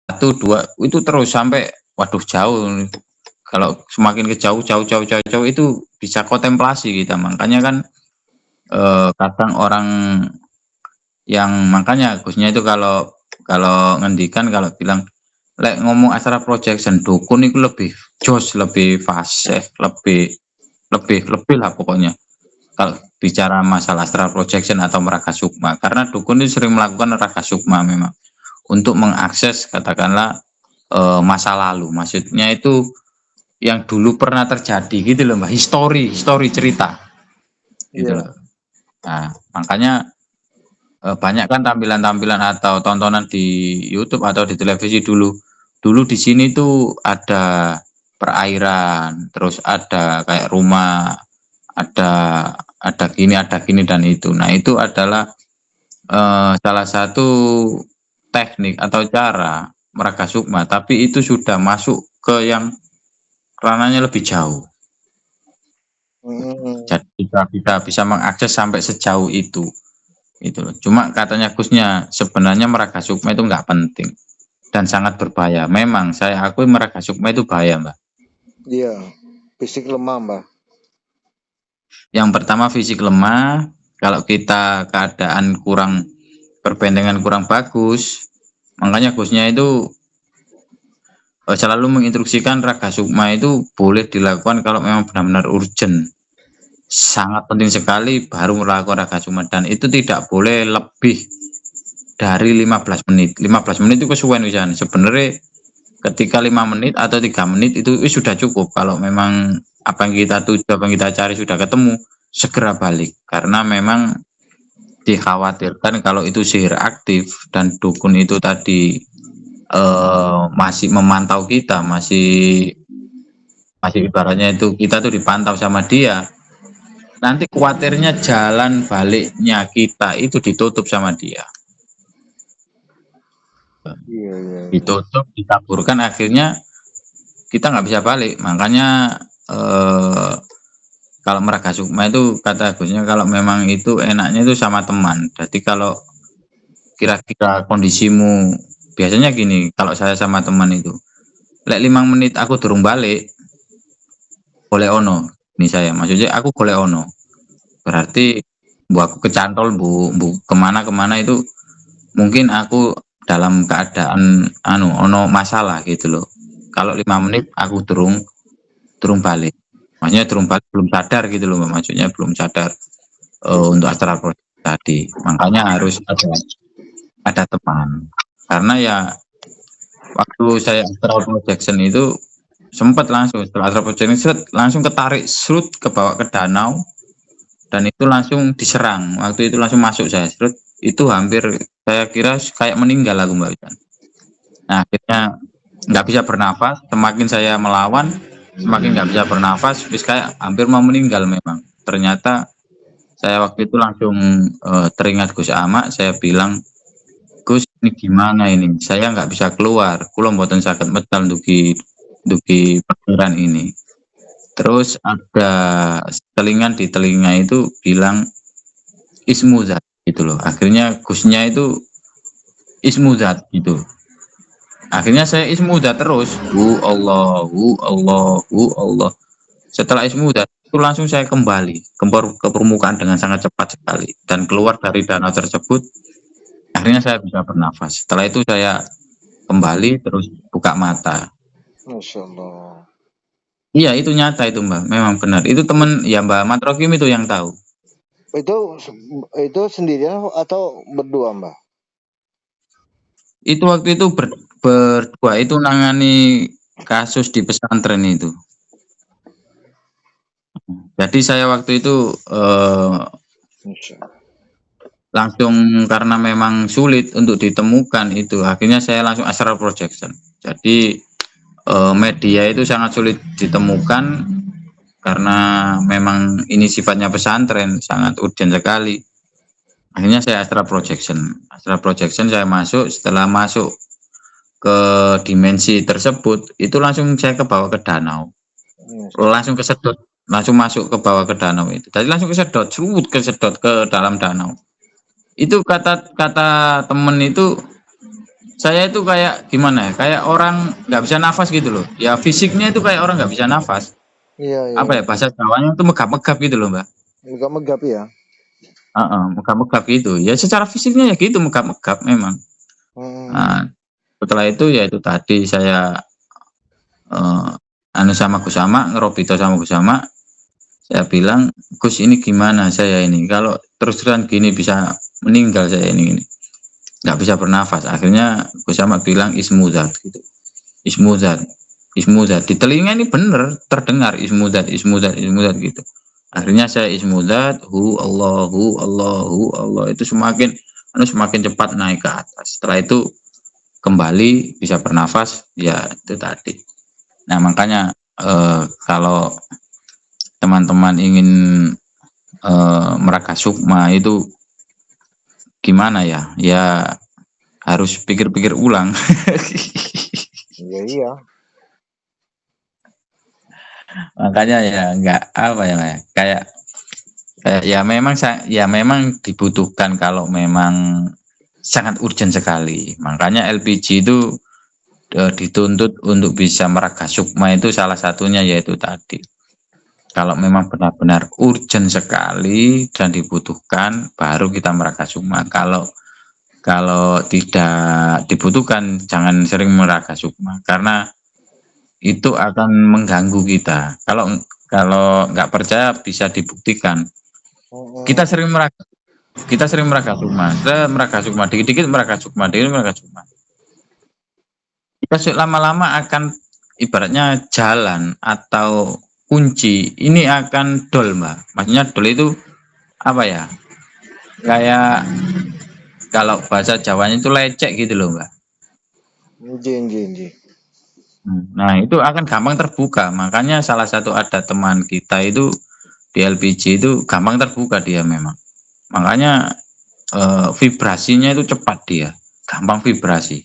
satu dua itu terus sampai waduh jauh. Kalau semakin ke jauh itu bisa kontemplasi kita. Makanya kan kadang orang yang makanya Gusnya itu kalau ngendikan kalau bilang lek ngomong acara projection dukun itu lebih jos, lebih fasih, lebih lah pokoknya. Kalau bicara masalah astral projection atau meraka sukma, karena dukun itu sering melakukan meraka sukma memang untuk mengakses katakanlah masa lalu, maksudnya itu yang dulu pernah terjadi gitu loh mbak, histori cerita gitu loh. Nah makanya banyak kan tampilan-tampilan atau tontonan di YouTube atau di televisi dulu di sini tuh ada perairan, terus ada kayak rumah, ada gini dan itu. Nah itu adalah salah satu teknik atau cara meraka sukma, tapi itu sudah masuk ke yang ranahnya lebih jauh. Jadi kita bisa mengakses sampai sejauh itu. Itu loh. Cuma katanya Gusnya sebenarnya meraka sukma itu nggak penting dan sangat berbahaya. Memang saya akui meraka sukma itu bahaya, Mbak. Iya, fisik lemah, Mbak. Yang pertama fisik lemah, kalau kita keadaan kurang perbendengan kurang bagus, makanya Gusnya itu selalu menginstruksikan raga sukma itu boleh dilakukan kalau memang benar-benar urgent. Sangat penting sekali baru melakukan raga sukma, dan itu tidak boleh lebih dari 15 menit. 15 menit itu kesuwen misalnya. Sebenarnya ketika 5 menit atau 3 menit itu sudah cukup. Kalau memang apa yang kita tuju, apa yang kita cari sudah ketemu, segera balik. Karena memang dikhawatirkan kalau itu sihir aktif dan dukun itu tadi masih memantau kita, masih ibaratnya itu kita tuh dipantau sama dia. Nanti khawatirnya jalan baliknya kita itu ditutup sama dia. Ditutup, ditaburkan, akhirnya kita nggak bisa balik. Makanya kalau meraka sukma itu kata Gusnya kalau memang itu enaknya itu sama teman. Jadi kalau kira-kira kondisimu biasanya gini, kalau saya sama teman itu lek 5 menit aku durung balik boleh ono. Ini saya maksudnya aku boleh ono. Berarti bu aku kecantol bu kemana itu mungkin aku dalam keadaan ono masalah gitu loh. Kalau 5 menit aku durung balik, maksudnya durung balik, belum sadar gitu loh, maksudnya belum sadar untuk astral projection tadi. Makanya harus ada teman, karena ya waktu saya astral projection itu sempat langsung setelah astral projection langsung ketarik serut ke bawah ke danau, dan itu langsung diserang. Waktu itu langsung masuk saya serut, itu hampir saya kira kayak meninggal aku mbak. Nah akhirnya nggak bisa bernafas, semakin saya melawan semakin nggak bisa bernafas, terus kayak hampir mau meninggal memang. Ternyata saya waktu itu langsung teringat Gus Ama, saya bilang, Gus ini gimana ini, saya nggak bisa keluar, kula mboten saged medal dugi perkiraan ini. Terus ada telingan di telinga itu bilang ismuzat gitu loh. Akhirnya Gusnya itu ismuzat gitu. Akhirnya saya ismuzat terus, Allah. Setelah ismuzat itu langsung saya kembali ke permukaan dengan sangat cepat sekali dan keluar dari danau tersebut. Akhirnya saya bisa bernafas. Setelah itu saya kembali terus buka mata. Masya Allah. Iya itu nyata itu mbak, memang benar. Itu teman ya mbak Matrokim itu yang tahu. Itu sendirian atau berdua mbak? Itu waktu itu berdua itu nangani kasus di pesantren itu. Jadi saya waktu itu langsung karena memang sulit untuk ditemukan itu, akhirnya saya langsung astral projection. Jadi media itu sangat sulit ditemukan karena memang ini sifatnya pesantren, sangat urgent sekali. Akhirnya saya astral projection saya masuk. Setelah masuk ke dimensi tersebut itu langsung saya ke bawah ke danau, langsung kesedot, langsung masuk ke bawah ke danau itu. Tadi langsung kesedot ke dalam danau. Itu kata temen itu Saya itu kayak gimana ya? Kayak orang nggak bisa nafas gitu loh. Ya fisiknya itu kayak orang nggak bisa nafas. Iya, iya, Apa iya. ya bahasa Jawanya itu megap-megap gitu loh, Mbak. Megap-megap ya. Heeh, megap-megap gitu. Ya secara fisiknya ya gitu megap-megap memang. Hmm. Nah, setelah itu ya itu tadi saya anu sama Gus Sama, ngerobito sama Gus Sama, saya bilang, Gus ini gimana saya ini? Kalau terus-terusan gini bisa meninggal saya ini. Nggak bisa bernafas. Akhirnya Gus Sama bilang ismuzat gitu. Ismuzat, ismuzat. Di telinga ini bener terdengar ismuzat, ismuzat, ismuzat gitu. Akhirnya saya ismuzat, Allah itu semakin cepat naik ke atas. Setelah itu kembali bisa bernafas, ya itu tadi. Nah makanya kalau teman-teman ingin meraga sukma itu gimana ya? Ya harus pikir-pikir ulang. Iya, iya. Makanya ya nggak apa ya, kayak ya memang dibutuhkan kalau memang sangat urgent sekali. Makanya LPG itu dituntut untuk bisa meraga sukma itu salah satunya yaitu tadi. Kalau memang benar-benar urgent sekali dan dibutuhkan, baru kita meraga sukma. Kalau tidak dibutuhkan, jangan sering meraga sukma karena itu akan mengganggu kita. Kalau nggak percaya bisa dibuktikan. Kita Hmm. sering meraga sukma, dikit-dikit meraga sukma, dikit meraga sukma. Kita lama-lama akan ibaratnya jalan atau kunci ini akan dol, Mbak. Maksudnya dol itu apa ya? Kayak kalau bahasa Jawanya itu lecek gitu loh, Mbak. Inji, inji, inji. Nah, itu akan gampang terbuka. Makanya salah satu ada teman kita itu di LPG itu gampang terbuka dia memang. Makanya vibrasinya itu cepat dia, gampang vibrasi.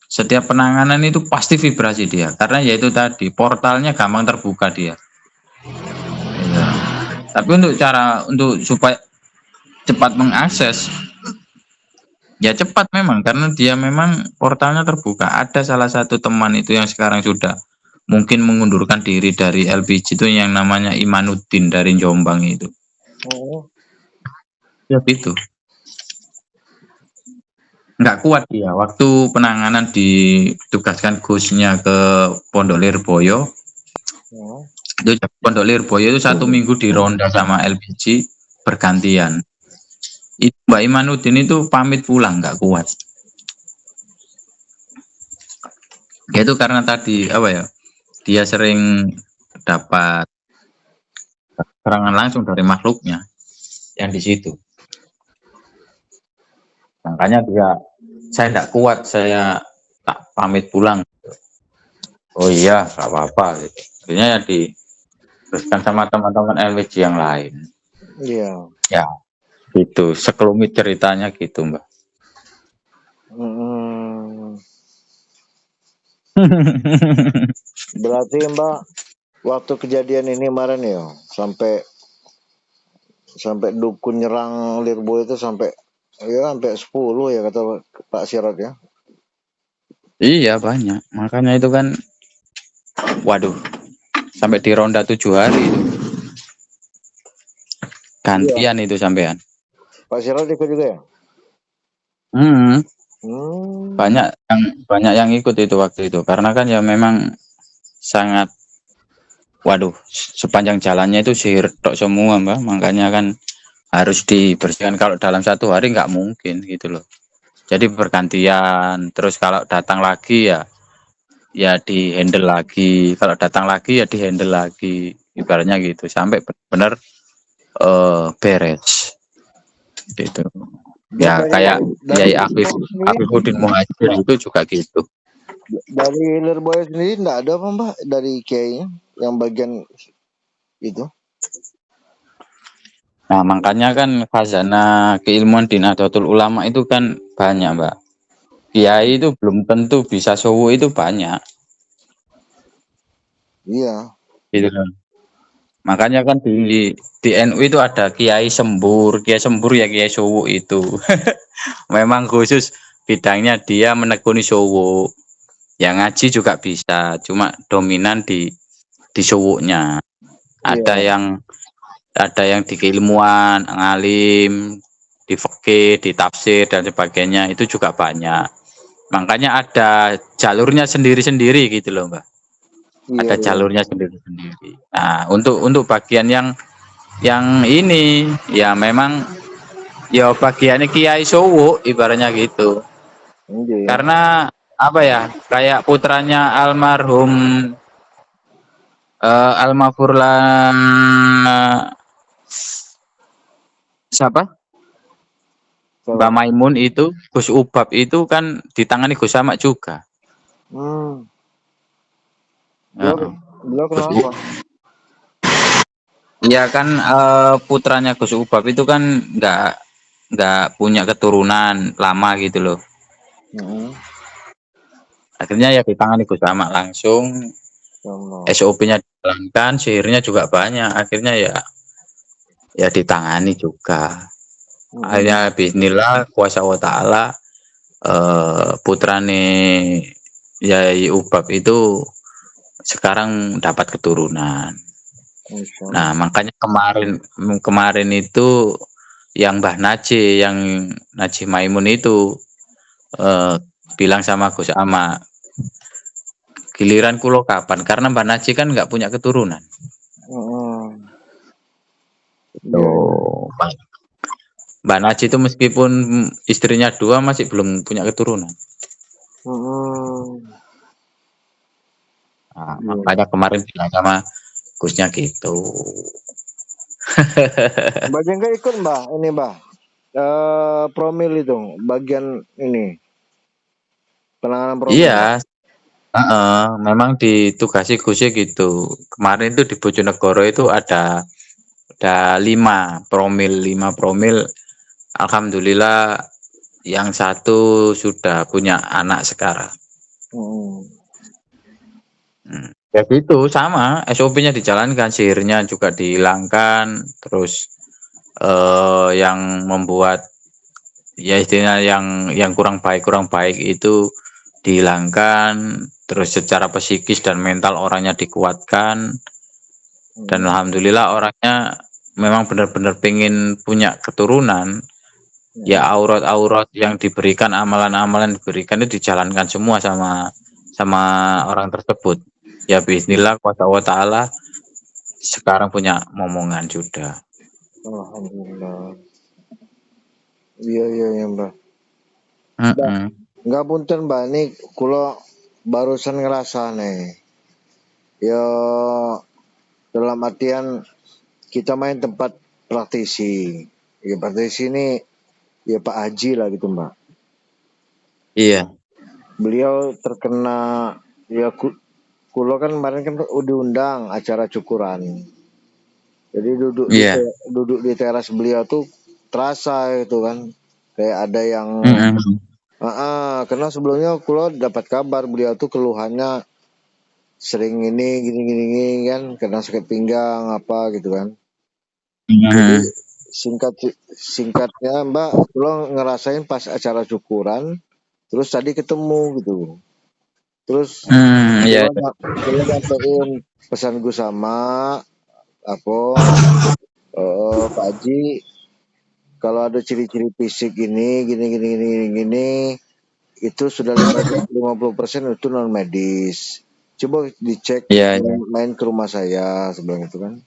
Setiap penanganan itu pasti vibrasi dia, karena yaitu tadi portalnya gampang terbuka dia. Ya. Tapi untuk supaya cepat mengakses, ya cepat memang karena dia memang portalnya terbuka. Ada salah satu teman itu yang sekarang sudah mungkin mengundurkan diri dari LPG itu yang namanya Imanuddin dari Jombang itu. Oh. Ya itu. Nggak kuat dia. Waktu penanganan ditugaskan Gusnya ke Pondok Lirboyo, Oh. itu Pondok Lirboyo itu 1 minggu di ronda sama LPG bergantian. Itu Mbak Imanuddin itu pamit pulang nggak kuat. Itu karena tadi apa ya? Dia sering dapat serangan langsung dari makhluknya yang di situ. Makanya saya tidak kuat, saya tak pamit pulang. Oh iya, nggak apa-apa. Gitu. Akhirnya ya diteruskan sama teman-teman LPG yang lain. Iya. Ya, gitu. Sekelumit ceritanya gitu, Mbak. Berarti Mbak, waktu kejadian ini kemarin ya, sampai dukun nyerang Lirboyo itu sampai 10 ya kata Pak Sirot ya. Iya, banyak. Makanya itu kan, waduh, sampai di ronda 7 hari itu. Gantian itu sampean. Pak Sirot ikut juga ya? Banyak yang ikut itu waktu itu karena kan ya memang sangat, waduh, sepanjang jalannya itu sihir tok semua, Mbak. Makanya kan harus dibersihkan. Kalau dalam 1 hari nggak mungkin gitu loh. Jadi bergantian. Terus kalau datang lagi ya di handle lagi. Kalau datang lagi ya di handle lagi. Ibaratnya gitu sampai benar beres. Gitu. Ya kayak Kiai Afifuddin Muhajir itu juga gitu. Dari Lirboyo sendiri enggak ada apa Mbak dari Kiai yang bagian itu? Nah makanya kan khazanah keilmuan di Nahdlatul Ulama itu kan banyak, Mbak. Kiai itu belum tentu bisa sowu itu banyak. Iya. Gitu kan. Makanya kan di NU itu ada Kiai Sembur ya Kiai Sowu itu. Memang khusus bidangnya dia menekuni Sowo. Yang ngaji juga bisa, cuma dominan di Sowoknya. Iya. Ada yang di keilmuan, ngalim, di fikih, di tafsir dan sebagainya itu juga banyak. Makanya ada jalurnya sendiri-sendiri gitu loh, Mbak. Iya, Ada iya. jalurnya sendiri-sendiri. Nah, untuk bagian yang ini ya memang ya bagiannya Kiai Sowo ibaratnya gitu. Iya. Karena apa ya? Kayak putranya almarhum siapa? Mbak Coba. Maimun itu Gus Ubab itu kan ditangani Gus Samak juga. Hmm. Beliau Heeh. beliau Gus kenapa? ya kan putranya Gus Ubab itu kan nggak punya keturunan lama gitu loh. Heeh. Akhirnya ya ditangani Gus Samak langsung, Sama. SOP-nya dijalankan, sihirnya juga banyak. Akhirnya ya ditangani juga. Heeh. Akhirnya bismillah kuasa wa taala putrane Yai Ubab itu sekarang dapat keturunan. Masya Nah, Allah. makanya kemarin itu yang Mbah Naji, yang Naji Maimun itu eh, bilang sama Gus Ama, giliran kulo kapan? Karena Mbah Naji kan nggak punya keturunan. Heeh. Iya, iya. Tuh, Mbah Naji itu meskipun istrinya 2 masih belum punya keturunan. Heeh. Nah, Iya. makanya kemarin bilang sama Gusnya gitu. Mbak Jengga ikut Mbak, ini Mbak. Promil itu bagian ini penanganan promil. Iya, memang ditugasi Gusnya gitu. Kemarin itu di Bojonegoro itu ada 5 promil. Alhamdulillah yang satu sudah punya anak sekarang. Hmm. Ya gitu sama SOP-nya dijalankan, sihirnya juga dihilangkan, terus yang membuat ya istilahnya yang kurang baik itu dihilangkan, terus secara psikis dan mental orangnya dikuatkan, dan alhamdulillah orangnya memang benar-benar pengen punya keturunan. Ya aurat-aurat yang diberikan, amalan-amalan diberikan itu dijalankan semua sama orang tersebut. Ya bismillah kuasa wa ta'ala sekarang punya momongan sudah. Alhamdulillah. Iya, iya, iya Mbak. Mbak, Mm-mm. nggak punten Mbak, ini kulo barusan ngerasa nih. Ya dalam artian kita main tempat praktisi. Ya praktisi ini ya Pak Haji lah gitu Mbak. Iya, Beliau terkena ya kulo kan kemarin kan diundang acara cukuran. Jadi iya. duduk di teras beliau tuh terasa itu kan kayak ada yang Mm-mm. karena sebelumnya kulo dapat kabar beliau tuh keluhannya sering ini gini kan karena sakit pinggang apa gitu kan. Jadi Mm-mm. singkatnya Mbak, kulo ngerasain pas acara syukuran, terus tadi ketemu gitu. Terus Iya. kulo nyampein pesan gue sama apa Pak Haji, kalau ada ciri-ciri fisik gini, itu sudah 50% itu non medis. Coba dicek Iya, iya. main ke rumah saya sebelum itu kan.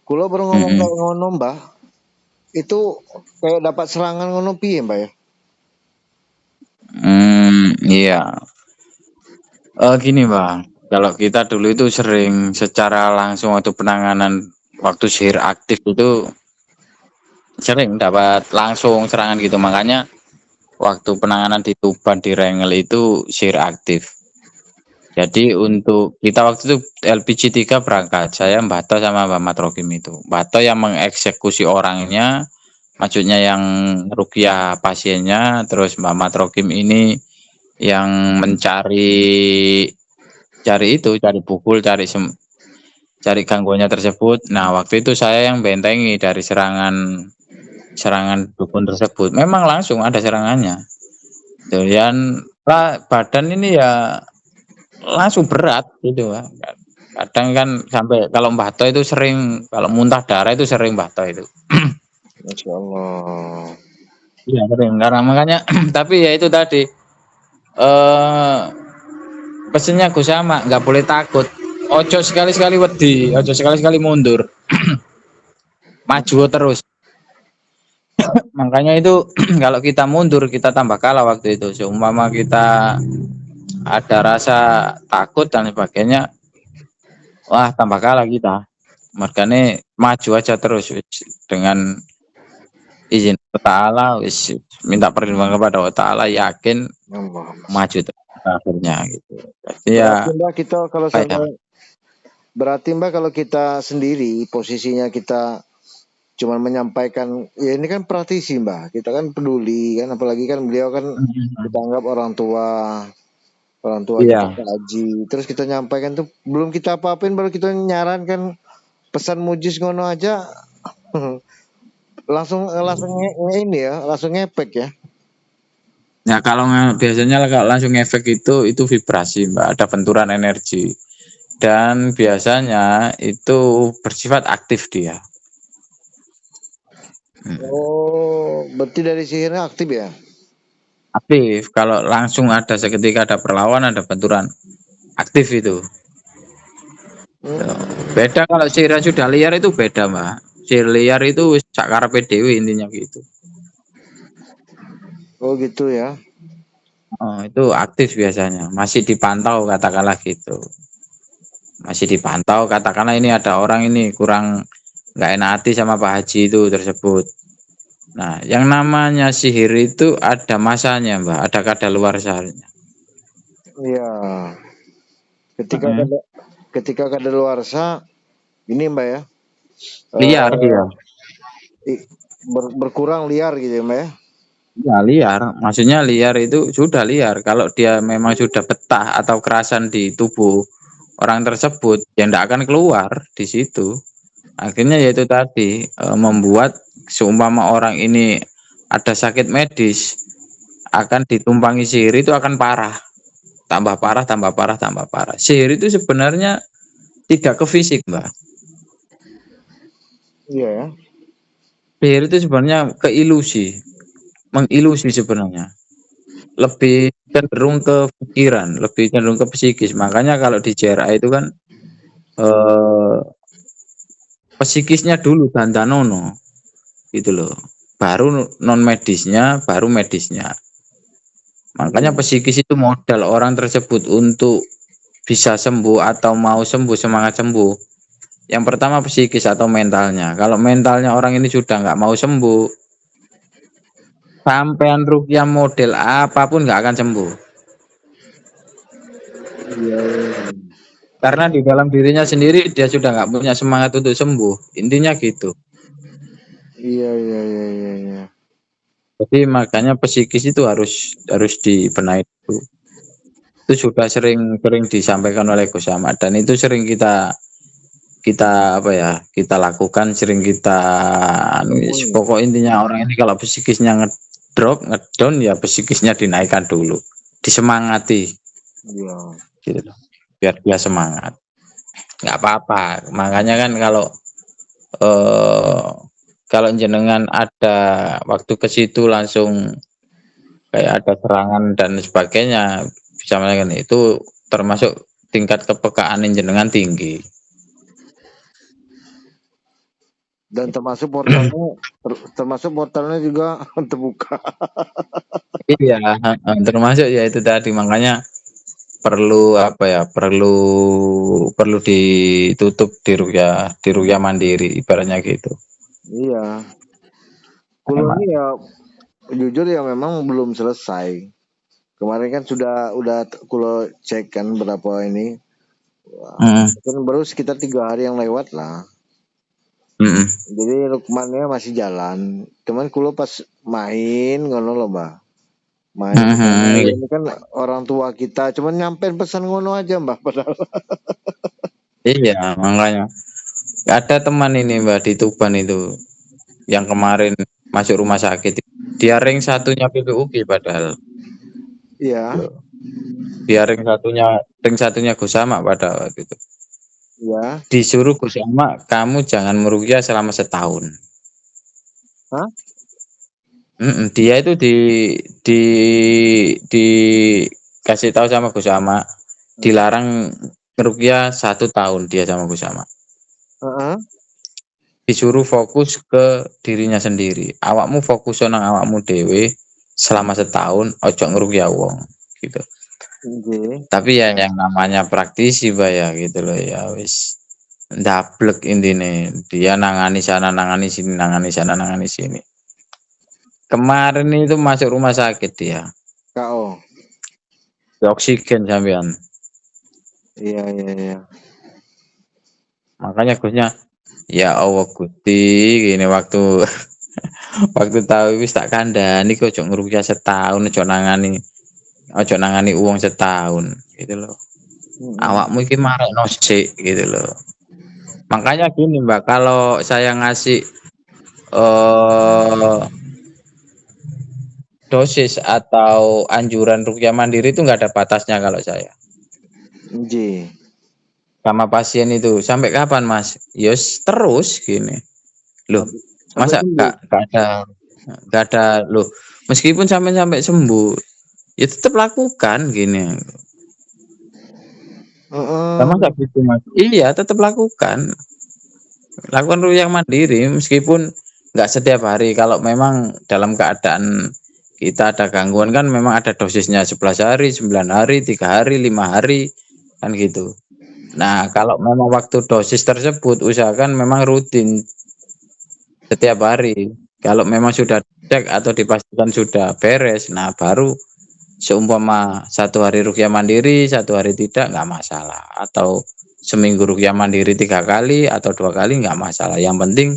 Kulo baru ngomong Mm-mm. kayak ngono Mbah. Itu kayak dapat serangan ngono piye Mbah ya? Iya. Gini Bang, kalau kita dulu itu sering secara langsung waktu penanganan waktu sihir aktif itu sering dapat langsung serangan gitu. Makanya waktu penanganan di Tuban di Rengel itu sihir aktif. Jadi untuk kita waktu itu LPG 3 berangkat, saya Mbak To sama Mbak Matrokim itu. Mbak To yang mengeksekusi orangnya, maksudnya yang rukiah pasiennya, terus Mbak Matrokim ini yang cari pukul, cari gangguannya tersebut. Nah, waktu itu saya yang bentengi dari serangan dukun tersebut. Memang langsung ada serangannya. doyan badan ini ya langsung berat gitu, Mbak. Kadang kan sampai kalau Mbah To itu sering kalau muntah darah itu sering Mbah To itu. Masya Allah. Iya sering, karena makanya tapi ya itu tadi, eee, pesennya Gus sama, nggak boleh takut. Ojo sekali-sekali wedi, ojo sekali-sekali mundur, maju terus. Makanya itu kalau kita mundur kita tambah kalah waktu itu. Seumpama kita ada rasa takut dan sebagainya, wah tambah kalah kita. Makanya maju aja terus dengan izin Allah Ta'ala, minta perlindungan kepada Allah Ta'ala, yakin Allah. maju terus akhirnya gitu. Jadi Berarti ya Mbak kita kalau kayak berarti Mbak kalau kita sendiri posisinya kita cuman menyampaikan, ya ini kan praktisi Mbak, kita kan peduli kan, apalagi kan beliau kan kita anggap orang tua kita iya, Pak Haji, terus kita nyampaikan tuh belum kita apa-apain baru kita nyarankan pesan mujis ngono aja langsung langsung ini ya, langsung ngepek ya. ya kalau biasanya kalau langsung efek itu vibrasi Mbak, ada benturan energi dan biasanya itu bersifat aktif dia. Oh, berarti dari sihirnya aktif ya? Aktif, kalau langsung ada seketika ada perlawanan, ada benturan, aktif itu. Beda kalau sihir sudah liar itu beda Mbak. Sihir liar itu sak karepe dhewe intinya gitu. Oh gitu ya. Oh, itu aktif biasanya, masih dipantau katakanlah gitu. Masih dipantau katakanlah ini ada orang ini kurang nggak enak hati sama Pak Haji itu tersebut. Nah, yang namanya sihir itu ada masanya Mbak, ada kadaluarsanya. Iya. Ketika Hmm. ketika kadaluarsa ini Mbak ya. Liar dia. Berkurang liar gitu ya Mbak ya. Ya liar, maksudnya liar itu sudah liar. Kalau dia memang sudah betah atau kerasan di tubuh orang tersebut, ya tidak akan keluar di situ. Akhirnya yaitu tadi membuat seumpama orang ini ada sakit medis akan ditumpangi sihir itu akan parah, tambah parah, tambah parah, tambah parah. Sihir itu sebenarnya tidak ke fisik, Mbak. Iya ya. Sihir itu sebenarnya ke ilusi, mengilusi sebenarnya. Lebih cenderung ke pikiran, lebih cenderung ke psikis. Makanya kalau di JRA itu kan eh, psikisnya dulu Dantanono gitu loh. Baru non medisnya, baru medisnya. Makanya psikis itu modal orang tersebut untuk bisa sembuh atau mau sembuh, semangat sembuh. Yang pertama psikis atau mentalnya. Kalau mentalnya orang ini sudah nggak mau sembuh, sampean rukyah model apapun nggak akan sembuh. Iya. Karena di dalam dirinya sendiri dia sudah nggak punya semangat untuk sembuh. Intinya gitu. Iya iya iya iya. Iya. Jadi makanya psikis itu harus dibenahi dulu. Itu sudah sering disampaikan oleh Gus Ahmad dan itu sering kita apa ya kita lakukan, sering kita pokok intinya orang ini kalau psikisnya ngedown ya psikisnya dinaikkan dulu, disemangati. Iya. Gitu, biar dia semangat. Nggak apa-apa. Makanya kan kalau jenengan ada waktu ke situ langsung kayak ada serangan dan sebagainya, bisa melakukan itu termasuk tingkat kepekaan jenengan tinggi. Dan termasuk portalnya juga terbuka. Iya, termasuk ya itu tadi makanya perlu apa ya perlu ditutup di ruya mandiri ibaratnya gitu. Iya. Kulo ini ya jujur ya memang belum selesai. Kemarin kan udah kulo cek kan berapa ini. Kan baru sekitar 3 hari yang lewat lah. Jadi rukmannya masih jalan. Cuman kulo pas main ngono loh Mbak. Main ini kan orang tua kita. Cuman nyampein pesan ngono aja Mbak. Padahal. Iya, makanya ada teman ini Mbak di Tuban itu yang kemarin masuk rumah sakit. Dia ring satunya PPUG padahal. Iya. Biar ring satunya Gus Ama pada waktu itu. Iya. Disuruh Gus Ama, kamu jangan meruqyah selama setahun. Hah? Dia itu di dikasih tahu sama Gus Ama, dilarang meruqyah 1 tahun dia sama Gus Ama. Heeh. Disuruh fokus ke dirinya sendiri. Awakmu fokus nang awakmu dewe selama setahun, ojo ngeruqyah wong gitu. Nggih. Tapi ya yang namanya praktisi ya gitu loh ya wis ndablek intine. Dia nangani sana nangani sini nangani sana nangani sini. Kemarin itu masuk rumah sakit dia. KO. Di oksigen sampean. Iya, iya, iya. Makanya Gusnya ya Allah Gusti gini waktu waktu tahu wis tak kandhani kok ojo ngeruqyah setahun ojo nangani uang setahun gitu loh. Awakmu iki marekno sik gitu loh. Makanya gini Mbak, kalau saya ngasih dosis atau anjuran ruqyah mandiri itu nggak ada batasnya kalau saya. Nggih. Sama pasien itu sampai kapan Mas? Yos terus gini. Loh, Sampai masa sembuh. nggak ada loh. Meskipun sampai sembuh, ya tetap lakukan gini. Sama nggak gitu Mas? Iya, tetap lakukan. Lakukan ruqyah mandiri meskipun nggak setiap hari. Kalau memang dalam keadaan kita ada gangguan kan memang ada dosisnya 11 hari, 9 hari, 3 hari, 5 hari kan gitu. Nah, kalau memang waktu dosis tersebut usahakan memang rutin setiap hari. Kalau memang sudah cek atau dipastikan sudah beres, nah baru seumpama 1 hari ruqyah mandiri, 1 hari tidak nggak masalah. Atau seminggu ruqyah mandiri 3 kali atau 2 kali nggak masalah. Yang penting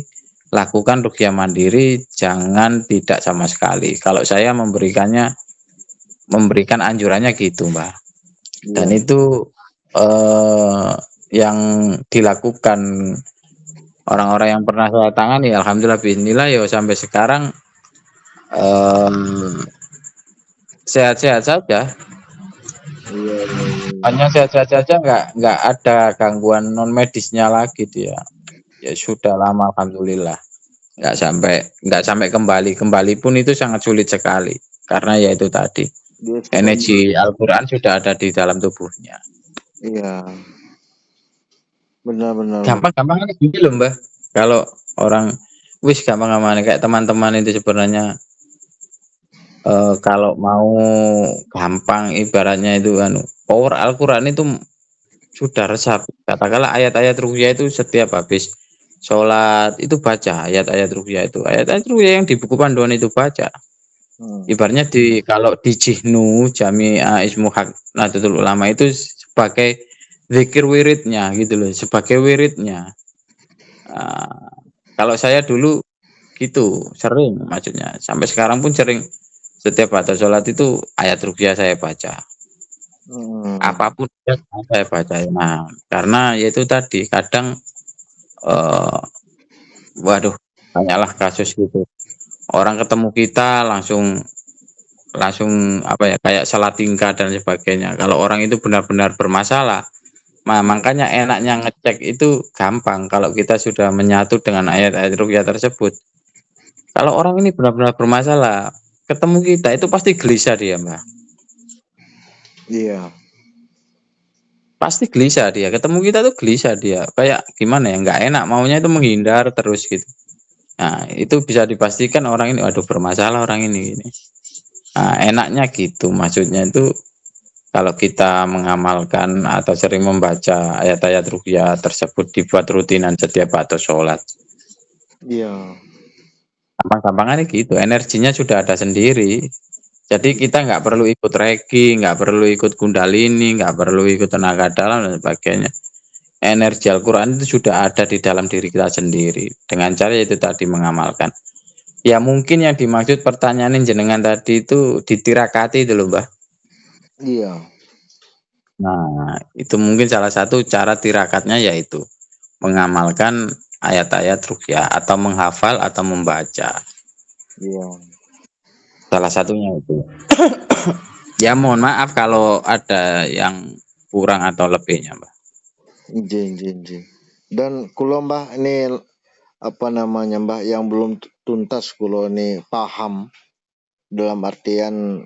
lakukan ruqyah mandiri, jangan tidak sama sekali. Kalau saya memberikan anjurannya gitu, Mbak. Dan itu yang dilakukan orang-orang yang pernah saya tangani, alhamdulillah bismillah ya sampai sekarang sehat-sehat saja. Hanya sehat-sehat saja, nggak ada gangguan non medisnya lagi dia. Ya sudah lama alhamdulillah. Nggak sampai kembali pun itu sangat sulit sekali karena ya itu tadi energi Al-Quran sudah ada di dalam tubuhnya. Iya. Benar-benar. Gampang gitu loh Mbak. Kalau orang wis gampang kayak teman-teman itu sebenarnya kalau mau gampang ibaratnya itu power Al-Quran itu sudah resap. Katakanlah ayat-ayat ruqyah itu setiap habis sholat itu baca ayat-ayat ruqyah itu. Ayat-ayat ruqyah yang di buku panduan itu baca. Ibaratnya kalau di Jihnu Jami'ah Ismu Haq Nahdlatul Ulama itu sebagai zikir wiridnya gitu loh, sebagai wiridnya. Kalau saya dulu gitu sering, maksudnya sampai sekarang pun sering setiap baca sholat itu ayat ruqyah saya baca. Apapun saya baca. Nah, karena yaitu tadi kadang waduh banyaklah kasus gitu. Orang ketemu kita langsung apa ya kayak salah tingkah dan sebagainya. Kalau orang itu benar-benar bermasalah, makanya enaknya ngecek itu gampang kalau kita sudah menyatu dengan ayat-ayat ruqyah tersebut. Kalau orang ini benar-benar bermasalah, ketemu kita itu pasti gelisah dia, Mbak. Iya. Pasti gelisah dia. Ketemu kita tuh gelisah dia. Kayak gimana ya, nggak enak, maunya itu menghindar terus gitu. Nah, itu bisa dipastikan orang ini aduh bermasalah orang ini. Nah, enaknya gitu. Maksudnya itu kalau kita mengamalkan atau sering membaca ayat-ayat ruqyah tersebut dibuat rutinan setiap waktu sholat. Iya. Gampang-gampangannya gitu, energinya sudah ada sendiri. Jadi kita nggak perlu ikut regi, nggak perlu ikut kundalini, nggak perlu ikut tenaga dalam dan sebagainya. Energi Al-Quran itu sudah ada di dalam diri kita sendiri. Dengan cara itu tadi mengamalkan. Ya mungkin yang dimaksud pertanyaan jenengan tadi itu ditirakati itu loh Mbak. Iya. Nah itu mungkin salah satu cara tirakatnya yaitu mengamalkan ayat-ayat ruqyah atau menghafal atau membaca. Iya. Salah satunya itu. Ya mohon maaf kalau ada yang kurang atau lebihnya, Mbak. Nggih. Dan kula Mbah ini apa namanya Mbah yang belum tuntas kula ini paham dalam artian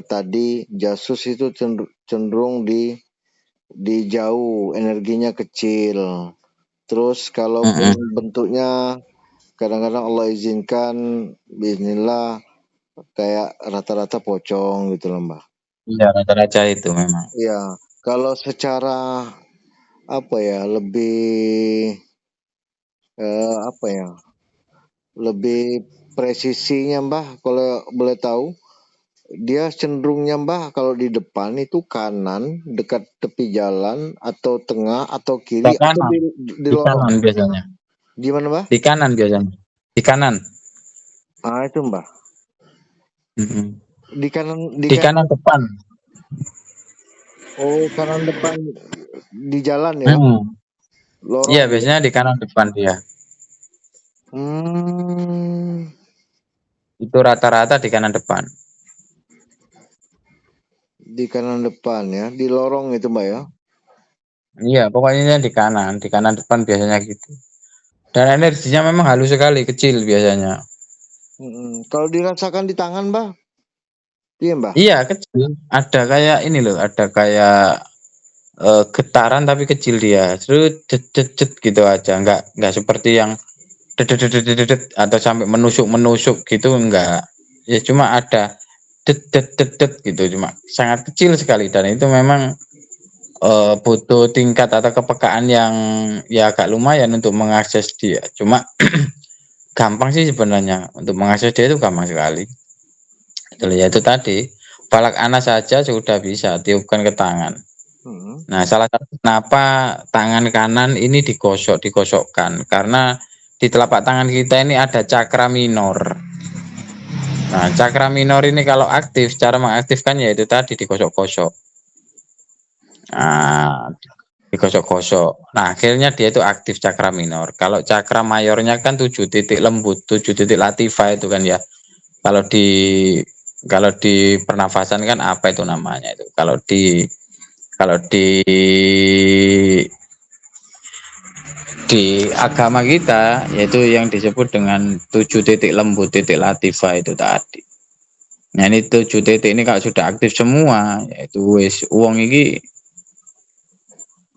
tadi jasus itu cenderung di jauh, energinya kecil. Terus kalaupun bentuknya kadang-kadang Allah izinkan bismillah kayak rata-rata pocong gitu loh Mbah. Iya, rata-rata itu memang. Iya, kalau secara apa ya lebih apa ya lebih presisinya Mbah kalau boleh tahu dia cenderungnya Mbah kalau di depan itu kanan dekat tepi jalan atau tengah atau Di kiri atau kanan, di di lorong kanan biasanya. gimana Mbah? Di kanan biasanya. Di kanan. Ah itu Mbah Mm-mm. di kanan Di kanan depan. oh kanan depan di jalan ya Iya, lorong ya. biasanya di kanan depan dia. Hmm, Itu rata-rata di kanan depan. di kanan depan ya di lorong itu Mbak ya. Iya, pokoknya di kanan depan biasanya gitu. Dan energinya memang halus sekali, kecil biasanya. Kalau dirasakan di tangan Mbah, iya Mbah. Iya, kecil. Ada kayak ini loh, ada kayak getaran tapi kecil dia. Terus cet gitu aja, enggak seperti yang dedet atau sampai menusuk gitu enggak. Ya cuma ada det gitu, cuma sangat kecil sekali dan itu memang butuh tingkat atau kepekaan yang ya agak lumayan untuk mengakses dia. Cuma gampang sih sebenarnya untuk mengakses dia itu gampang sekali. Ya itu tadi palak anas saja sudah bisa tiupkan ke tangan. Nah, salah satu kenapa tangan kanan ini dikosokkan karena di telapak tangan kita ini ada cakra minor. Nah, cakra minor ini kalau aktif, cara mengaktifkannya yaitu tadi dikosok-kosok. Nah, dikosok-kosok. Nah, akhirnya dia itu aktif cakra minor. Kalau cakra mayornya kan 7 titik lembut, 7 titik latifa itu kan ya. Kalau di pernafasan kan apa itu namanya itu? Kalau di agama kita yaitu yang disebut dengan 7 titik lembut, titik latifa itu tadi. Nah, ini 7 titik ini kalau sudah aktif semua, yaitu wis uang ini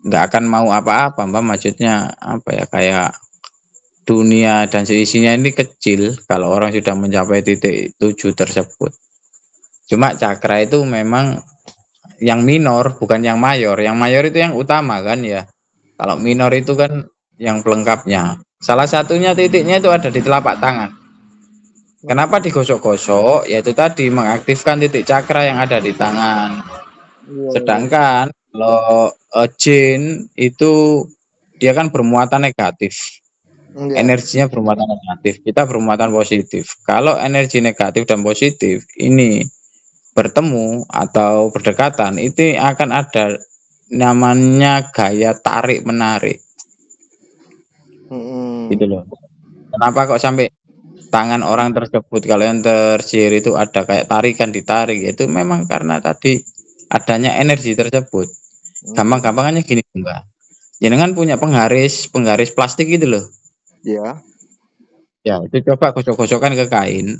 nggak akan mau apa-apa, Mbak. Maksudnya apa ya, kayak dunia dan seisinya ini kecil kalau orang sudah mencapai titik 7 tersebut. Cuma cakra itu memang yang minor, bukan yang mayor. Yang mayor itu yang utama kan ya. Kalau minor itu kan yang pelengkapnya. Salah satunya titiknya itu ada di telapak tangan. Kenapa digosok-gosok? Yaitu tadi mengaktifkan titik cakra yang ada di tangan. Sedangkan kalau jin itu dia kan bermuatan negatif. Energinya bermuatan negatif, kita bermuatan positif. Kalau energi negatif dan positif ini bertemu atau berdekatan, itu akan ada namanya gaya tarik menarik. Gitu loh. Kenapa kok sampai tangan orang tersebut kalau yang tersihir itu ada kayak tarikan ditarik, itu memang karena tadi adanya energi tersebut. Gampang-gampangannya gini Mbak, jenengan punya penggaris plastik gitu loh ya, itu coba gosok-gosokkan ke kain.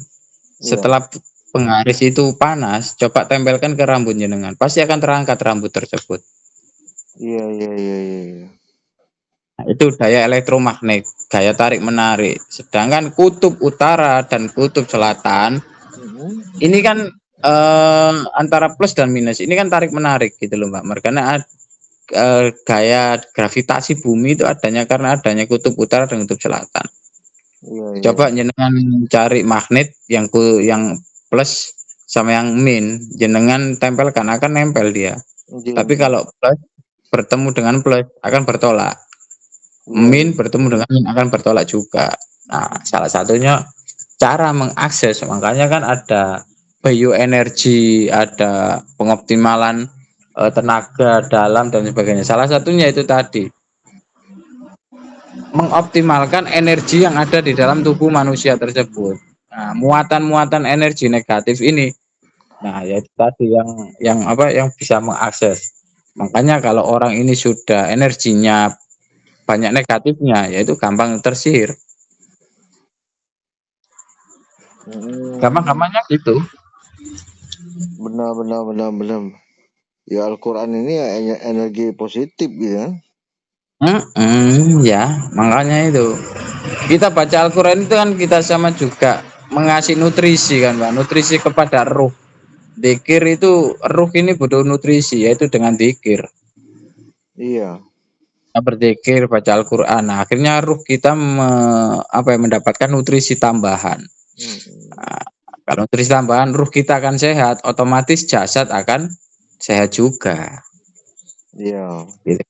Setelah penggaris itu panas, coba tempelkan ke rambut jenengan, pasti akan terangkat rambut tersebut. Iya. Nah, itu daya elektromagnet, gaya tarik menarik. Sedangkan kutub utara dan kutub selatan ini kan antara plus dan minus. Ini kan tarik menarik gitu loh Mbak. Karena gaya gravitasi bumi itu adanya karena adanya kutub utara dan kutub selatan. Coba jenengan cari magnet yang plus sama yang min, jenengan tempelkan akan nempel dia. Tapi kalau plus bertemu dengan plus akan bertolak. Min bertemu dengan min akan bertolak juga. Nah, salah satunya cara mengakses, makanya kan ada bioenergi, ada pengoptimalan tenaga dalam dan sebagainya. Salah satunya itu tadi mengoptimalkan energi yang ada di dalam tubuh manusia tersebut. Nah, muatan-muatan energi negatif ini Nah, ya itu tadi yang apa yang bisa mengakses. Makanya kalau orang ini sudah energinya banyak negatifnya, yaitu gampang tersihir. Hmm, Gampang-gampangnya gitu. benar benar benar benar. Ya Al-Quran ini ya energi positif gitu kan. Ya, makanya itu. Kita baca Al-Quran itu kan kita sama juga mengasih nutrisi kan, Pak. Nutrisi kepada ruh. Dikir itu ruh ini butuh nutrisi, yaitu dengan dikir. Iya. Kita berzikir, baca Al-Quran. Nah, akhirnya ruh kita mendapatkan nutrisi tambahan. Hmm, Nah, kalau nutrisi tambahan, ruh kita akan sehat, otomatis jasad akan sehat juga. iya. Gitu.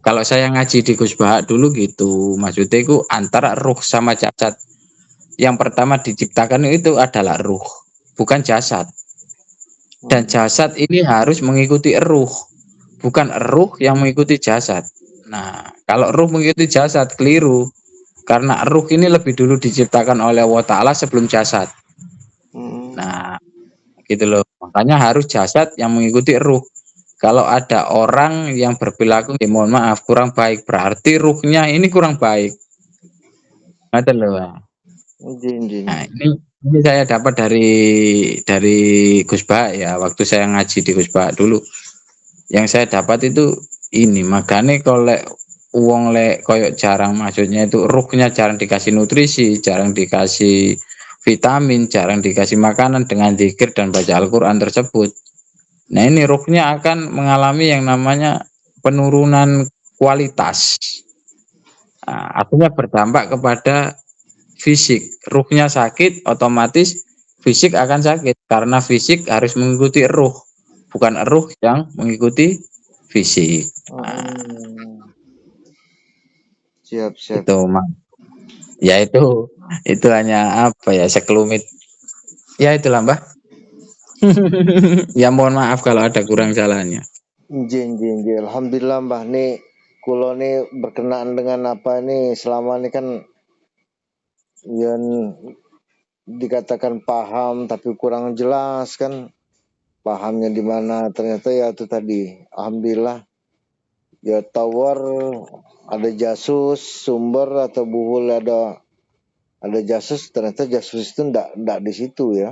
Kalau saya ngaji di Gus Bahak dulu gitu, maksudnya itu antara ruh sama jasad. Yang pertama diciptakan itu adalah ruh, bukan jasad. Dan Hmm, jasad ini harus mengikuti ruh, bukan ruh yang mengikuti jasad. Nah, kalau ruh mengikuti jasad keliru, karena ruh ini lebih dulu diciptakan oleh Allah Ta'ala sebelum jasad. hmm, Nah, gitu loh. Makanya harus jasad yang mengikuti ruh. Kalau ada orang yang berperilaku, ya mohon maaf, kurang baik, berarti ruhnya ini kurang baik. Ngerti loh. jin jin Nah, jin. ini saya dapat dari Gus Ba ya, waktu saya ngaji di Gus Ba dulu. Yang saya dapat itu ini, makanya kalau uang koyok jarang, maksudnya itu ruhnya jarang dikasih nutrisi, jarang dikasih vitamin, jarang dikasih makanan dengan zikir dan baca Al-Quran tersebut. Nah, ini ruhnya akan mengalami yang namanya penurunan kualitas. Nah, artinya berdampak kepada fisik. Ruhnya sakit, otomatis fisik akan sakit karena fisik harus mengikuti ruh, bukan ruh yang mengikuti fisik. Nah, Hmm, siap siap. itu mah. Ya itu hanya apa ya sekelumit. Ya itulah Mbah. Ya mohon maaf kalau ada kurang salahnya. Jin jin jin. Alhamdulillah Mbah nih kulo nih berkenaan dengan apa nih selama ini kan yang dikatakan paham tapi kurang jelas kan pahamnya di mana ternyata ya itu tadi alhamdulillah ya tower ada jasus sumber atau buhul ada jasus ternyata jasus itu ndak di situ ya.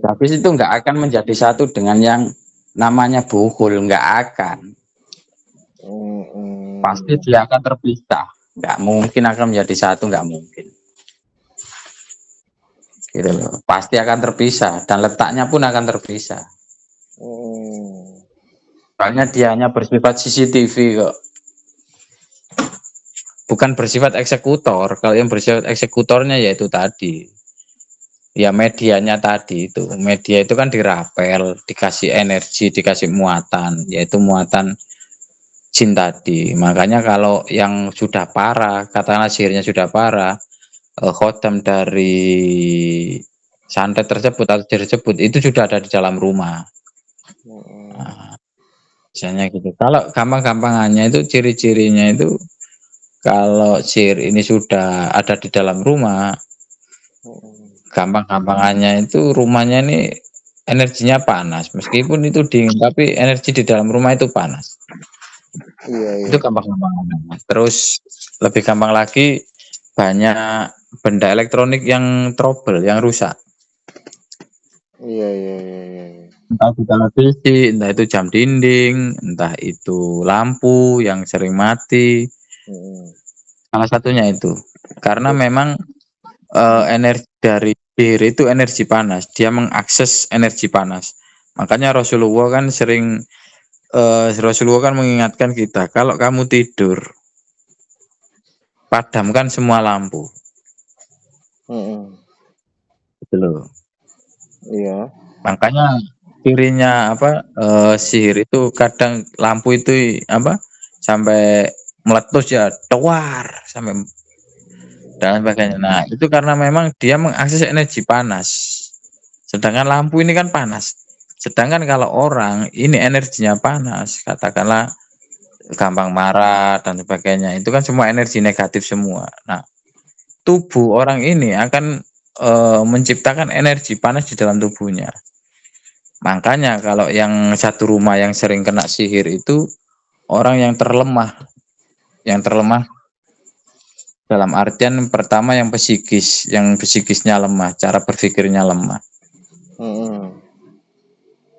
Tapi itu nggak akan menjadi satu dengan yang namanya buhul, nggak akan. Pasti Hmm, dia akan terpisah. Nggak mungkin akan menjadi satu, nggak mungkin. Gitu loh. Pasti akan terpisah dan letaknya pun akan terpisah. hmm, Soalnya dia hanya bersifat CCTV kok, bukan bersifat eksekutor. Kalau yang bersifat eksekutornya yaitu tadi, ya medianya tadi itu. Media itu kan dirapel, dikasih energi, dikasih muatan, yaitu muatan jin tadi. Makanya kalau yang sudah parah, katakanlah sihirnya sudah parah, khotam dari santet tersebut atau sihir tersebut itu sudah ada di dalam rumah. hmm, Nah, misalnya gitu. Kalau gampang-gampangannya itu ciri-cirinya itu kalau sihir ini sudah ada di dalam rumah, hmm. gampang-gampangannya itu rumahnya ini energinya panas. Meskipun itu dingin, tapi energi di dalam rumah itu panas. Iya Itu iya gampang-gampangannya. Terus lebih gampang lagi banyak benda elektronik yang trouble, yang rusak. iya iya iya iya. Iya. Entah itu televisi, entah itu jam dinding, entah itu lampu yang sering mati. Hmm. Salah satunya itu. Karena Terus memang energi dari bir itu energi panas, dia mengakses energi panas. Makanya Rasulullah kan mengingatkan kita, kalau kamu tidur, padamkan semua lampu. hmm. Gitu loh. Iya. Makanya cirinya apa sihir itu kadang lampu itu apa sampai meletus ya, tewar sampai dan sebagainya. Nah, itu karena memang dia mengakses energi panas. Sedangkan lampu ini kan panas. Sedangkan kalau orang ini energinya panas, katakanlah gampang marah dan sebagainya, itu kan semua energi negatif semua. Nah, tubuh orang ini akan menciptakan energi panas di dalam tubuhnya. Makanya kalau yang satu rumah yang sering kena sihir itu orang yang terlemah dalam artian pertama yang psikisnya lemah, cara berpikirnya lemah.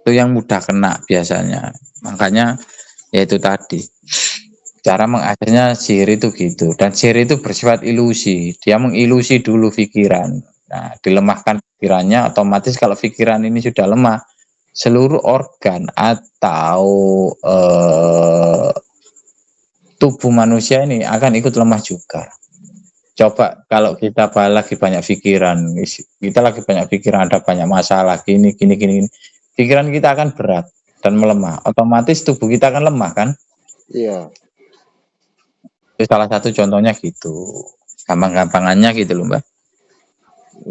Itu yang mudah kena biasanya. Makanya yaitu tadi cara mengakhirnya sihir itu gitu. Dan sihir itu bersifat ilusi. Dia mengilusi dulu pikiran. Nah, dilemahkan pikirannya, otomatis kalau pikiran ini sudah lemah, seluruh organ atau tubuh manusia ini akan ikut lemah juga. Coba kalau kita lagi banyak pikiran, ada banyak masalah, gini, pikiran kita akan berat dan melemah. Otomatis tubuh kita akan lemah kan? Iya. Itu salah satu contohnya gitu. Gampang-gampangannya gitu loh, Mbak.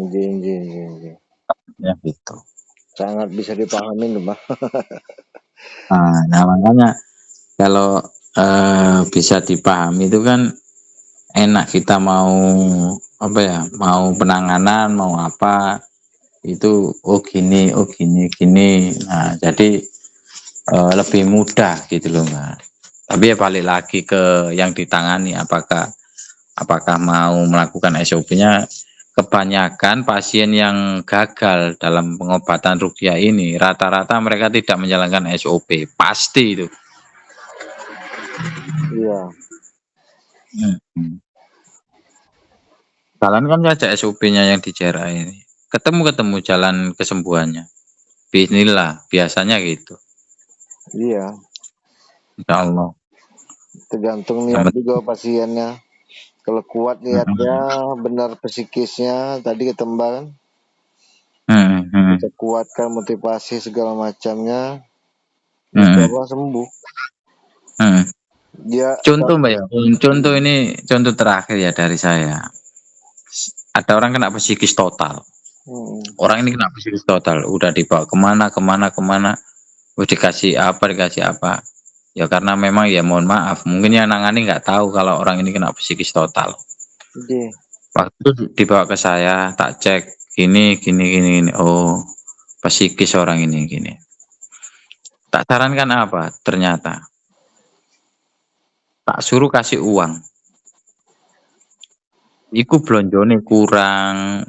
Iya. Ya gitu. Sangat bisa dipahami loh, Mbak. Nah, makanya kalau bisa dipahami itu kan enak, kita mau mau penanganan, mau apa itu gini. Nah, jadi lebih mudah gitu loh, Mbak. Tapi ya balik lagi ke yang ditangani, apakah mau melakukan SOP-nya. Kebanyakan pasien yang gagal dalam pengobatan ruqyah ini rata-rata mereka tidak menjalankan SOP, pasti itu. Iya. Jalankan saja SOP-nya yang di JRA ini. Ketemu jalan kesembuhannya. Bismillah, biasanya gitu. Iya. Insya Allah. Tergantung niat juga pasiennya. Kalau kuat niatnya, benar psikisnya, tadi ketembakan. Kita kuatkan motivasi segala macamnya, insya Allah sembuh. Dia contoh Mbak ya, contoh terakhir ya dari saya. Ada orang kena psikis total. Orang ini kena psikis total, udah dibawa kemana, dikasih apa. Ya karena memang ya mohon maaf, mungkin yang nangani nggak tahu kalau orang ini kena psikis total. Waktu itu dibawa ke saya, tak cek gini. Oh, psikis orang ini gini. Tak sarankan apa? Ternyata tak suruh kasih uang. Iku blonjone kurang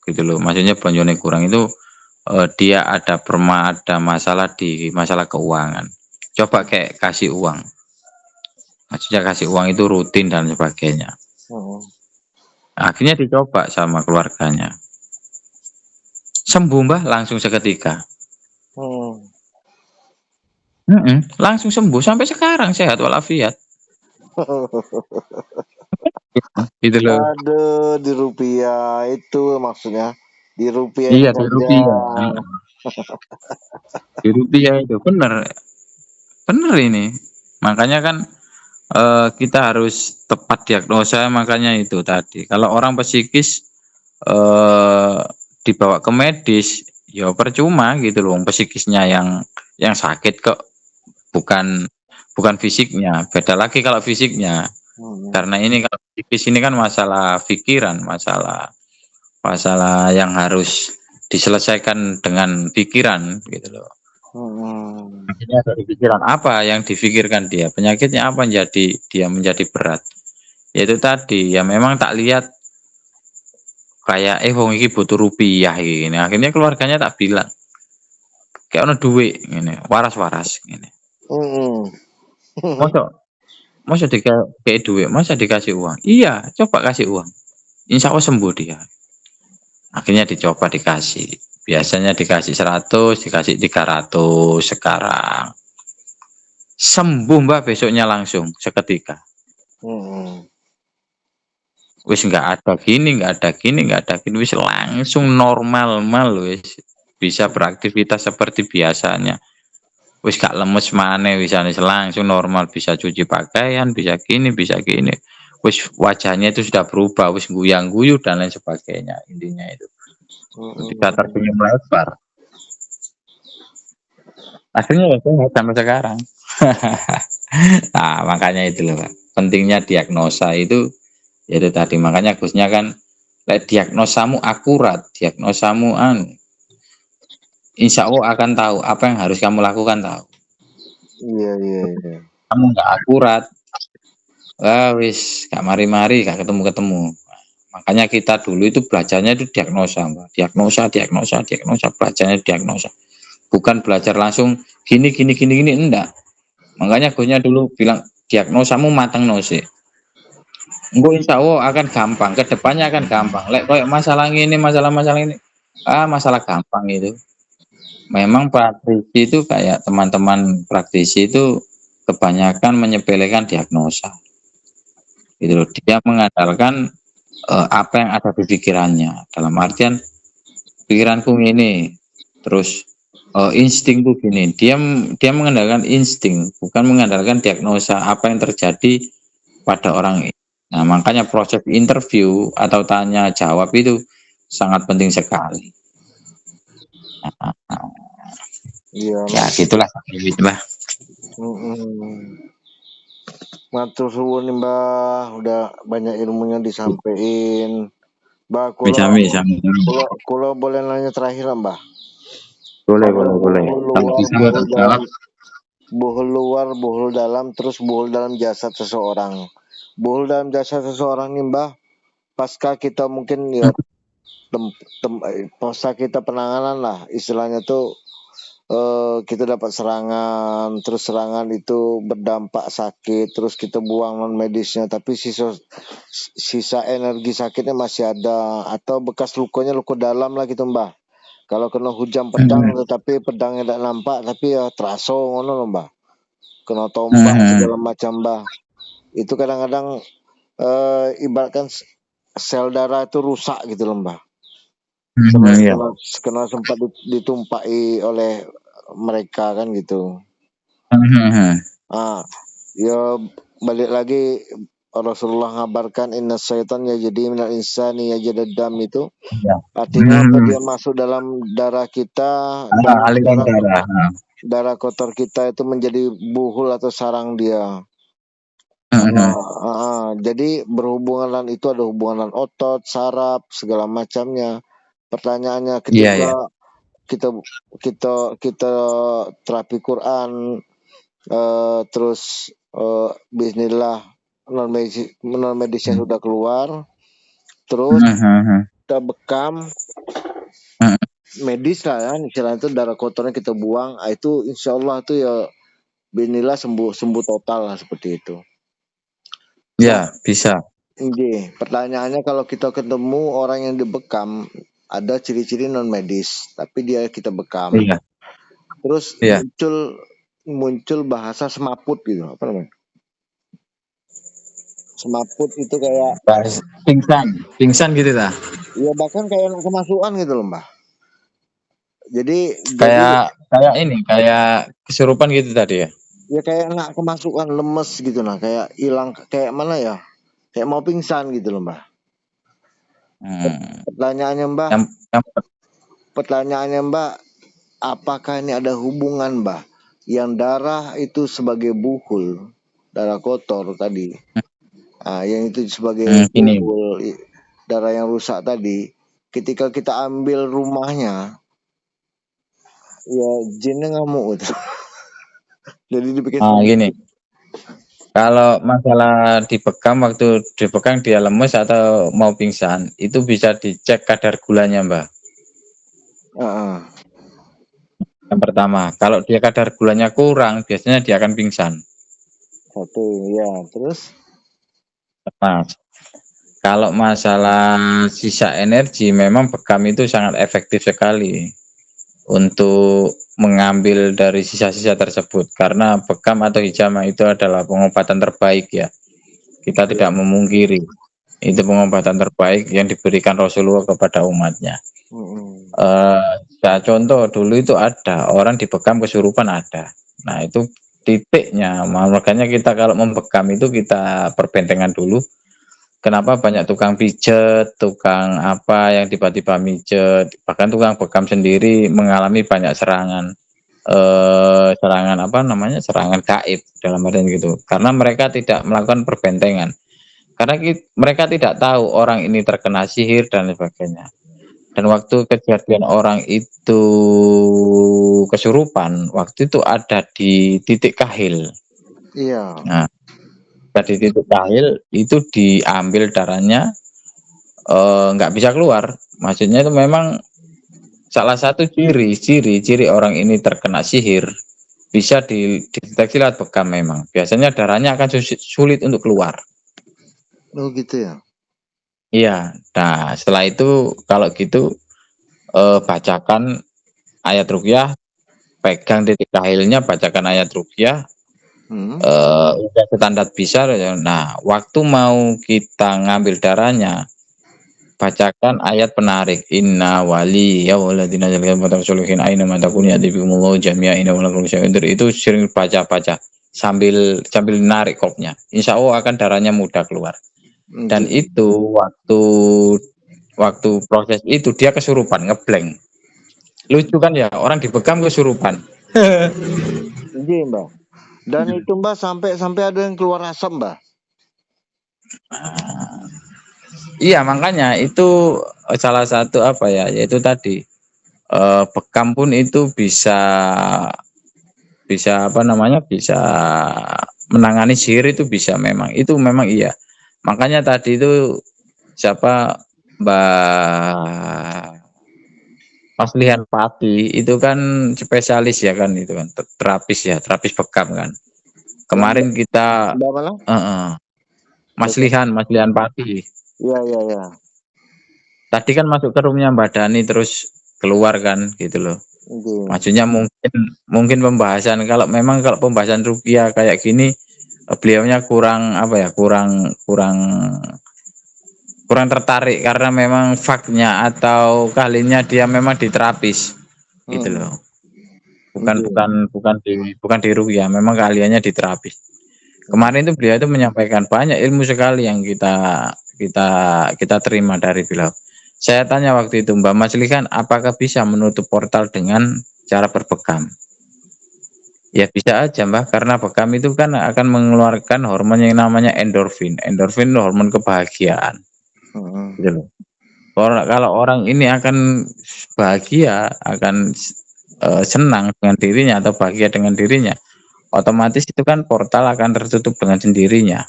gitu loh. Maksudnya blonjone kurang itu dia ada masalah di masalah keuangan. Coba kayak kasih uang. Maksudnya kasih uang itu rutin dan sebagainya. Akhirnya dicoba sama keluarganya. Sembuh Mbah langsung seketika. Langsung sembuh sampai sekarang sehat walafiat. Gitu loh. Aduh, di rupiah itu maksudnya. Di rupiah. Iya, di rupiah. Di rupiah itu benar ini. Makanya kan kita harus tepat diagnosa, makanya itu tadi. Kalau orang psikis dibawa ke medis, ya percuma gitu loh. Psikisnya yang sakit kok, bukan fisiknya. Beda lagi kalau fisiknya. Karena ini kalau psikis ini kan masalah pikiran, masalah yang harus diselesaikan dengan pikiran gitu loh. Akhirnya dari pikiran apa yang difikirkan dia, penyakitnya apa dia menjadi berat. Yaitu tadi ya memang tak lihat kayak wong iki butuh rupiah ini. Akhirnya keluarganya tak bilang kayak ono duit ini, waras ini. Masa dikasih duit, masa dikasih uang? Iya, coba kasih uang. Insya Allah sembuh dia. Akhirnya dicoba dikasih. Biasanya dikasih 100, dikasih 300 sekarang. Sembuh Mbak besoknya langsung seketika. Wis nggak ada gini, wis langsung normal wis bisa beraktivitas seperti biasanya. Wis gak lemes maneh, wis langsung normal, bisa cuci pakaian, bisa gini. Wis wajahnya itu sudah berubah, wis guyang-guyu dan lain sebagainya, intinya itu. Bisa tersenyum lebar. Akhirnya ya sampai sekarang. Nah, makanya itu loh, Pak. Pentingnya diagnosa itu tadi, makanya Gusnya kan Lek diagnosamu akurat, diagnosamu insya Allah akan tahu apa yang harus kamu lakukan tahu. Iya, iya, iya. Kamu nggak akurat, wis gak mari-mari, gak ketemu-ketemu. Makanya kita dulu itu belajarnya itu diagnosa, Mbak. Diagnosa, belajarnya diagnosa. Bukan belajar langsung gini, enggak. Makanya gurunya dulu bilang, diagnosamu matang nose. Engko insya Allah akan gampang, kedepannya akan gampang. Lek kayak masalah ini, masalah ini, masalah gampang itu. Memang praktisi itu kayak teman-teman praktisi itu kebanyakan menyepelekan diagnosa. Gitu loh. Dia mengandalkan apa yang ada di pikirannya. Dalam artian pikiranku ini, terus instingku gini. Dia mengandalkan insting, bukan mengandalkan diagnosa apa yang terjadi pada orang ini. Nah, makanya proses interview atau tanya jawab itu sangat penting sekali. Iya, Ya gitulah, Mbah. Matur suwun nih Mbah, udah banyak ilmunya disampaikan. Mbah, kulo boleh nanya terakhir lah Mbah. Boleh. Kalau bisa jawab. Buhul luar, buhul dalam, terus buhul dalam jasad seseorang. Buhul dalam jasad seseorang nih Mbah, pasca kita mungkin ya pasca kita penanganan lah, istilahnya tuh kita dapat serangan, terus serangan itu berdampak sakit, terus kita buang non medisnya, tapi sisa energi sakitnya masih ada, atau bekas lukanya luka dalam lah gitu Mbah. Kalau kena hujan pedang, tetapi pedangnya tidak nampak, tapi ya terasa ngono loh Mbah. Kena tombak segala macam Mbah. Itu kadang-kadang ibaratkan sel darah itu rusak gitu loh Mbah. Kena sempat ditumpai oleh mereka kan gitu. Ya balik lagi Rasulullah ngabarkan inna syaitan ya jadi minal insani ya jadi dam itu. Artinya apa, dia masuk dalam darah kita, darah kotor kita itu menjadi buhul atau sarang dia. Jadi berhubungan dengan itu, ada hubungan dengan otot, saraf, segala macamnya. Pertanyaannya ketika kita terapi Quran, terus bismillah non medisnya sudah keluar, terus kita bekam medis lah ya, istilahnya itu darah kotornya kita buang, itu insya Allah tuh ya bismillah sembuh total lah, seperti itu. Ya, bisa. Pertanyaannya, kalau kita ketemu orang yang dibekam, ada ciri-ciri non medis, tapi dia kita bekam. Terus muncul bahasa semaput gitu, apa namanya? Semaput itu kayak pingsan gitu dah. Iya, bahkan kayak kemasukan gitu loh Mbah. Jadi kayak ini, kayak kesurupan gitu tadi ya. Ya kayak nak kemasukan, lemes gitu nah, kayak hilang, kayak mana ya? Kayak mau pingsan gitu loh Mbah. Pertanyaannya Mbak, apakah ini ada hubungan Mbak, yang darah itu sebagai buhul, darah kotor tadi, yang itu sebagai buhul, darah yang rusak tadi, ketika kita ambil rumahnya, ya jinnya ngamuk gitu. Jadi dibikin gini. Kalau masalah dibekam, waktu dibekam dia lemes atau mau pingsan, itu bisa dicek kadar gulanya Mbak. Yang pertama, kalau dia kadar gulanya kurang, biasanya dia akan pingsan. Satu, ya. Terus? Nah, kalau masalah sisa energi, memang bekam itu sangat efektif sekali untuk mengambil dari sisa-sisa tersebut, karena bekam atau hijamah itu adalah pengobatan terbaik ya. Kita tidak memungkiri, itu pengobatan terbaik yang diberikan Rasulullah kepada umatnya. Contoh dulu itu ada orang dibekam kesurupan ada. Nah itu titiknya, makanya kita kalau membekam itu kita perbentengan dulu. Kenapa banyak tukang pijet, tukang apa yang tiba-tiba mijet, bahkan tukang bekam sendiri mengalami banyak serangan serangan gaib dalam artian gitu, karena mereka tidak melakukan perbentengan. karena mereka tidak tahu orang ini terkena sihir dan sebagainya. Dan waktu kejadian orang itu kesurupan, waktu itu ada di titik kahil. Iya. Nah, di titik kahil itu diambil darahnya, nggak bisa keluar. Maksudnya itu memang salah satu ciri orang ini terkena sihir bisa dideteksi lewat bekam memang. Biasanya darahnya akan sulit untuk keluar. Oh gitu ya. Iya. Nah, setelah itu kalau gitu bacakan ayat ruqyah, pegang titik kahilnya, bacakan ayat ruqyah, udah standar bisa. Nah, waktu mau kita ngambil darahnya, bacakan ayat penarik, inna wali ya waladina jalkan mata suluhin aina mata kunyat dibikumullah jami'a inna walakum syai'undir. Itu sering baca sambil narik kopnya, insya Allah akan darahnya mudah keluar. Dan itu waktu proses itu dia kesurupan, ngeblank. Lucu kan ya, orang dibekam kesurupan. Iya Mbak. Dan itu Mbak sampai ada yang keluar asam Mbak. Iya, makanya itu salah satu apa ya, yaitu tadi bekam pun itu bisa apa namanya, bisa menangani sihir, itu bisa, memang iya. Makanya tadi itu siapa, Mbak Maslihan Pati itu kan spesialis ya kan, itu kan terapis bekam kan. Kemarin kita Maslihan Pati. Iya. Tadi kan masuk ke rumahnya Mbak Dani terus keluar kan gitu loh. Maksudnya mungkin pembahasan, kalau pembahasan ruqyah kayak gini, beliaunya kurang apa ya, kurang tertarik karena memang faknya atau kalinya dia memang di terapis gitu loh. Bukan di ruqyah, memang kaliannya di terapis. Kemarin itu beliau itu menyampaikan banyak ilmu sekali yang kita terima dari beliau. Saya tanya waktu itu, Mbak Maslihan, apakah bisa menutup portal dengan cara berbekam? Ya bisa aja Mbak, karena bekam itu kan akan mengeluarkan hormon yang namanya endorfin. Endorfin itu hormon kebahagiaan. Gitu. Kalau orang ini akan bahagia, akan senang dengan dirinya atau bahagia dengan dirinya, otomatis itu kan portal akan tertutup dengan sendirinya.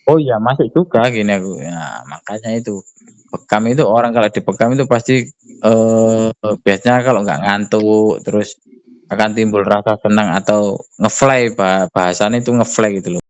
Oh iya, masuk juga gini aku. Ya, makanya itu bekam itu, orang kalau dibekam itu pasti biasanya kalau nggak ngantuk terus akan timbul rasa senang atau ngefly, bahasanya itu ngefly gitu loh.